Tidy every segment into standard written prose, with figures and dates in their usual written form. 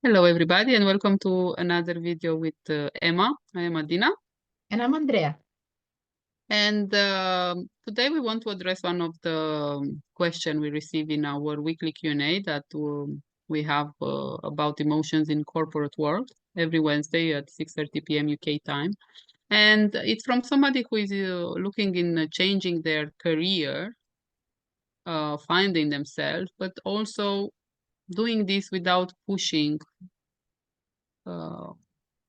Hello, everybody, and welcome to another video with Emma. I am Adina, And I'm Andrea. and today we want to address one of the questions we receive in our weekly Q&A that we have about emotions in corporate world every Wednesday at 6:30 p.m. UK time. And it's from somebody who is looking in changing their career, finding themselves, but also doing this without pushing uh,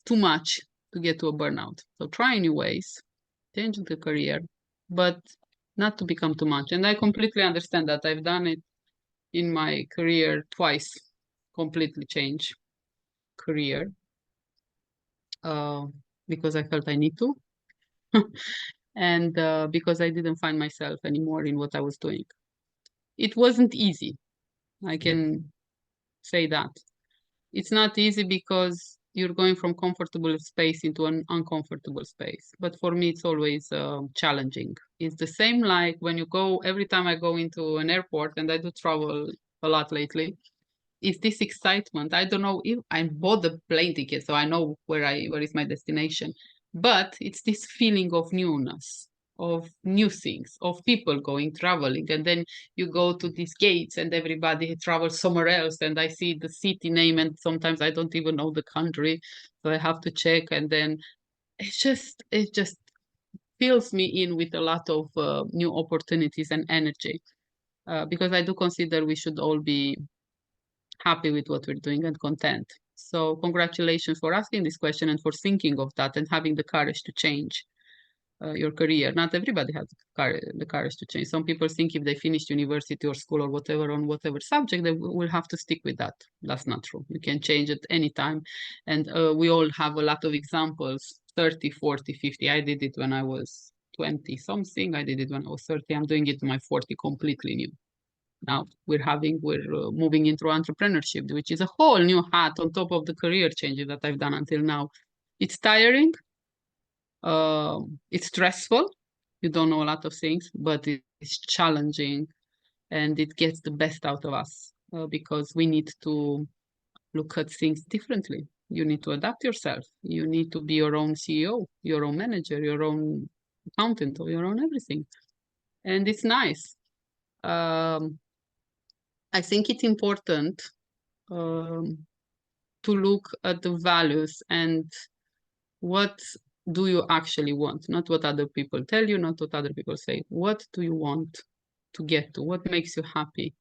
too much to get to a burnout. So try new ways, change the career, but not to become too much. And I completely understand that. I've done it in my career twice, completely change career uh, because I felt I need to, and because I didn't find myself anymore in what I was doing. It wasn't easy. I can say that. It's not easy because you're going from comfortable space into an uncomfortable space. But for me, it's always challenging. It's the same like when you go, every time I go into an airport, and I do travel a lot lately, it's this excitement. I don't know if I bought the plane ticket, so I know where is my destination. But it's this feeling of newness, of new things, of people going traveling, and then you go to these gates, and everybody travels somewhere else, and I see the city name, and sometimes I don't even know the country, so I have to check, and then it just fills me in with a lot of new opportunities and energy. Because I do consider we should all be happy with what we're doing and content. So congratulations for asking this question and for thinking of that and having the courage to change your career. Not everybody has the courage to change. Some people think if they finish university or school or whatever on whatever subject, they will have to stick with that. That's not true. You can change at any time. And we all have a lot of examples, 30, 40, 50. I did it when I was 20 something. I did it when I was 30. I'm doing it in my 40 completely new. Now we're moving into entrepreneurship, which is a whole new hat on top of the career changes that I've done until now. It's tiring, it's stressful. You don't know a lot of things, but it's challenging, and it gets the best out of us because we need to look at things differently. You need to adapt yourself. You need to be your own CEO, your own manager, your own accountant, or your own everything. And it's nice. Um, I think it's important um, to look at the values and what do you actually want, not what other people tell you, not what other people say. What do you want to get to? What makes you happy?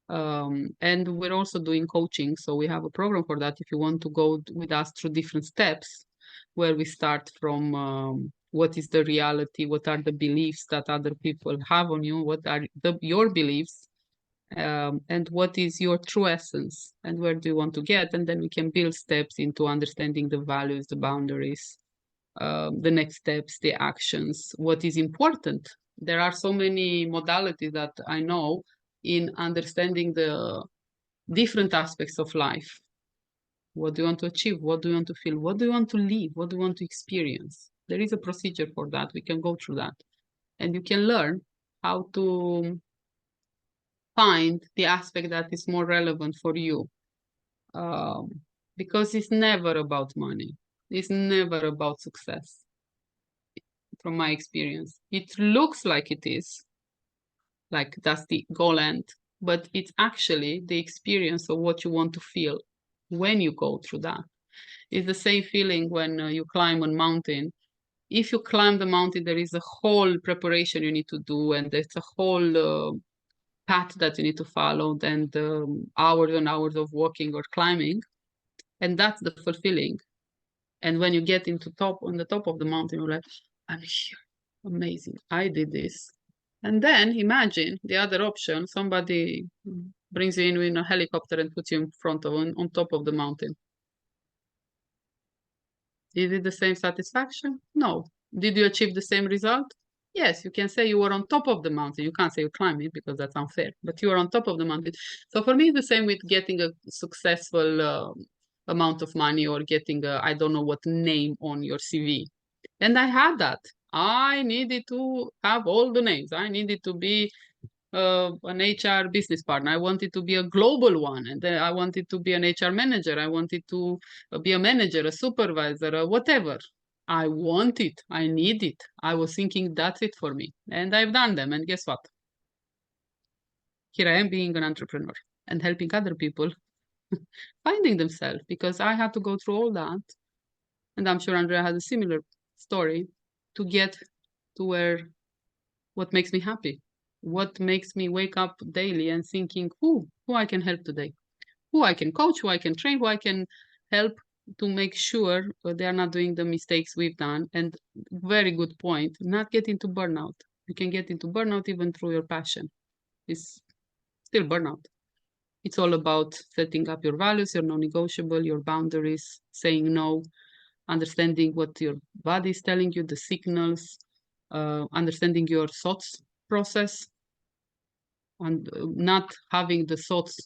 And we're also doing coaching, so we have a program for that. If you want to go with us through different steps, where we start from what is the reality, what are the beliefs that other people have on you, what are your beliefs, and what is your true essence and where do you want to get, and then we can build steps into understanding the values, the boundaries, the next steps, the actions, what is important. There are so many modalities that I know in understanding the different aspects of life. What do you want to achieve? What do you want to feel? What do you want to live? What do you want to experience? There is a procedure for that. We can go through that, and you can learn how to find the aspect that is more relevant for you, um, because it's never about money. It's never about success, from my experience. It looks like it is, like that's the goal end, but it's actually the experience of what you want to feel when you go through that. It's the same feeling when you climb a mountain. If you climb the mountain, there is a whole preparation you need to do, and there's a whole path that you need to follow, and hours and hours of walking or climbing, and that's the fulfilling. And when you get into top on the top of the mountain, you're like, I'm here, amazing, I did this. And then imagine the other option: somebody brings you in a helicopter and puts you in front of on top of the mountain. Is it the same satisfaction? No. Did you achieve the same result? Yes, you can say you were on top of the mountain. You can't say you climbed it because that's unfair, but you were on top of the mountain. So for me, it's the same with getting a successful amount of money or getting a, I don't know what name on your CV. And I had that. I needed to have all the names. I needed to be an HR business partner. I wanted to be a global one, and then I wanted to be an HR manager. I wanted to be a manager, a supervisor, whatever. I want it. I need it. I was thinking that's it for me, and I've done them. And guess what? Here I am being an entrepreneur and helping other people finding themselves because I had to go through all that. And I'm sure Andrea has a similar story to get to where what makes me happy, what makes me wake up daily and thinking who I can help today, who I can coach, who I can train, who I can help to make sure they are not doing the mistakes we've done. And very good point, not get into burnout. You can get into burnout even through your passion. It's still burnout. It's all about setting up your values, your non-negotiable, your boundaries, saying no, understanding what your body is telling you, the signals, understanding your thoughts process, and not having the thoughts,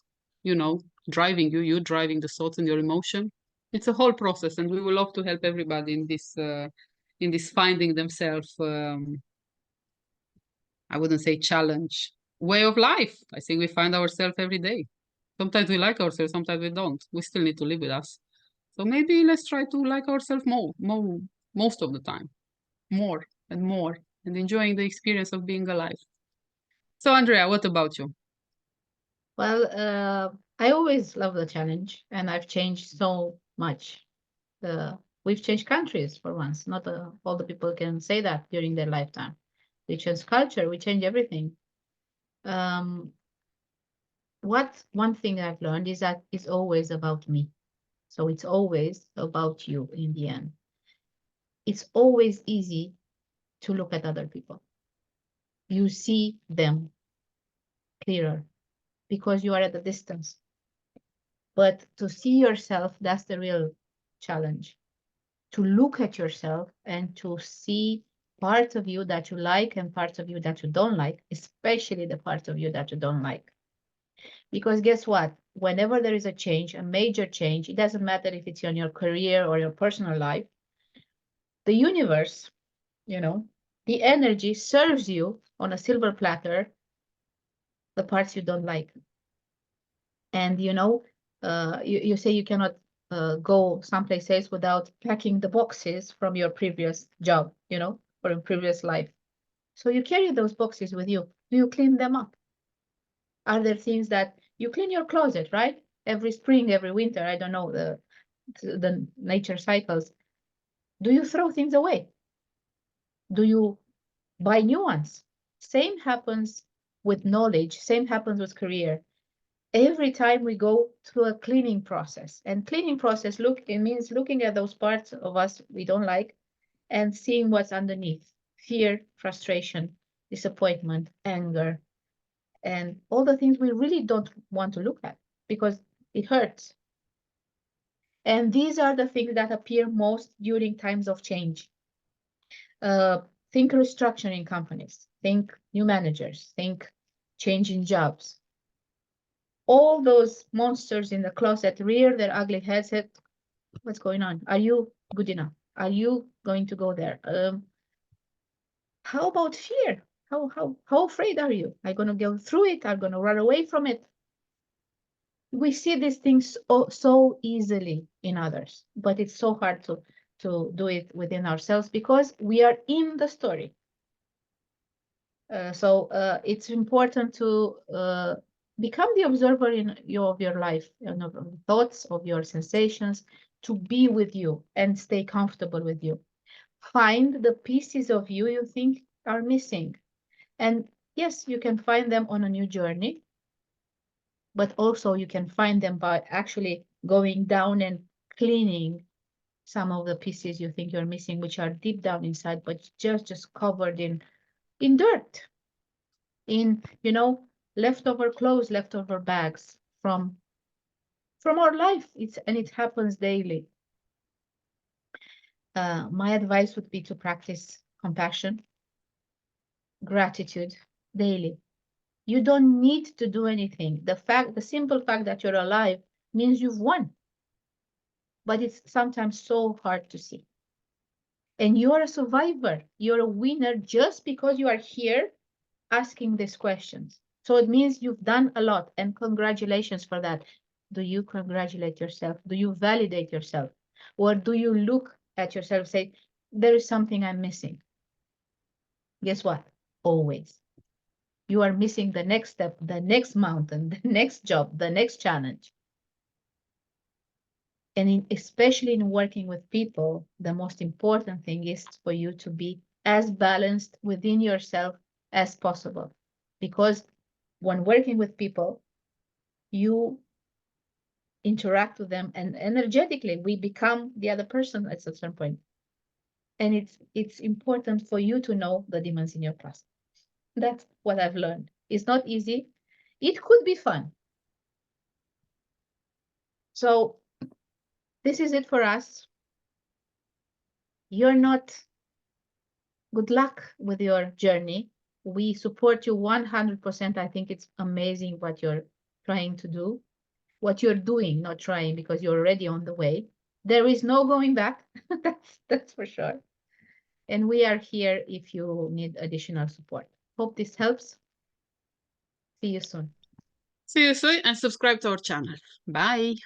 driving you, you driving the thoughts and your emotion. It's a whole process, and we will love to help everybody in this finding themselves. I wouldn't say challenge, way of life. I think we find ourselves every day. Sometimes we like ourselves, sometimes we don't. We still need to live with us. So maybe let's try to like ourselves most of the time, more and more, and enjoying the experience of being alive. So, Andrea, what about you? Well, I always love the challenge, and I've changed so much. We've changed countries for once. Not all the people can say that during their lifetime. We change culture, we change everything. Um, what one thing I've learned is that it's always about me. So it's always about you in the end. It's always easy to look at other people. You see them clearer because you are at a distance. But to see yourself, that's the real challenge. To look at yourself and to see parts of you that you like and parts of you that you don't like, especially the parts of you that you don't like. Because guess what? Whenever there is a change, a major change, it doesn't matter if it's on your career or your personal life, the universe, you know, the energy serves you on a silver platter the parts you don't like. And you say you cannot go someplace else without packing the boxes from your previous job, or in previous life. So you carry those boxes with you. Do you clean them up? Are there things that you clean your closet, right? Every spring, every winter, I don't know the nature cycles. Do you throw things away? Do you buy new ones? Same happens with knowledge, same happens with career. Every time we go through a cleaning process, and cleaning process, it means looking at those parts of us we don't like and seeing what's underneath: fear, frustration, disappointment, anger, and all the things we really don't want to look at because it hurts. And these are the things that appear most during times of change. uh, think restructuring companies, think new managers, think changing jobs. All those monsters in the closet rear their ugly heads at what's going on. Are you good enough? Are you going to go there? How about fear? How afraid are you? Are you going to go through it? Are you going to run away from it? We see these things so easily in others, but it's so hard to do it within ourselves because we are in the story. So it's important to become the observer of your life, of your thoughts, of your sensations, to be with you and stay comfortable with you. Find the pieces of you you think are missing. And yes, you can find them on a new journey, but also you can find them by actually going down and cleaning some of the pieces you think you're missing, which are deep down inside, but just covered in dirt, in leftover clothes, leftover bags from our life. It happens daily. My advice would be to practice compassion, gratitude daily. You don't need to do anything. The simple fact that you're alive means you've won, but it's sometimes so hard to see. And you're a survivor, you're a winner just because you are here asking these questions. So it means you've done a lot, and congratulations for that. Do you congratulate yourself? Do you validate yourself? Or do you look at yourself and say, there is something I'm missing? Guess what? Always. You are missing the next step, the next mountain, the next job, the next challenge. And especially in working with people, the most important thing is for you to be as balanced within yourself as possible. Because when working with people, you interact with them, and energetically we become the other person at a certain point. And it's important for you to know the demons in your class. That's what I've learned. It's not easy. It could be fun. So this is it for us. You're not, good luck with your journey. We support you 100%. I think it's amazing what you're trying to do, what you're doing, not trying, because you're already on the way. There is no going back. That's for sure. And we are here if you need additional support. Hope this helps. See you soon. See you soon and subscribe to our channel. Bye.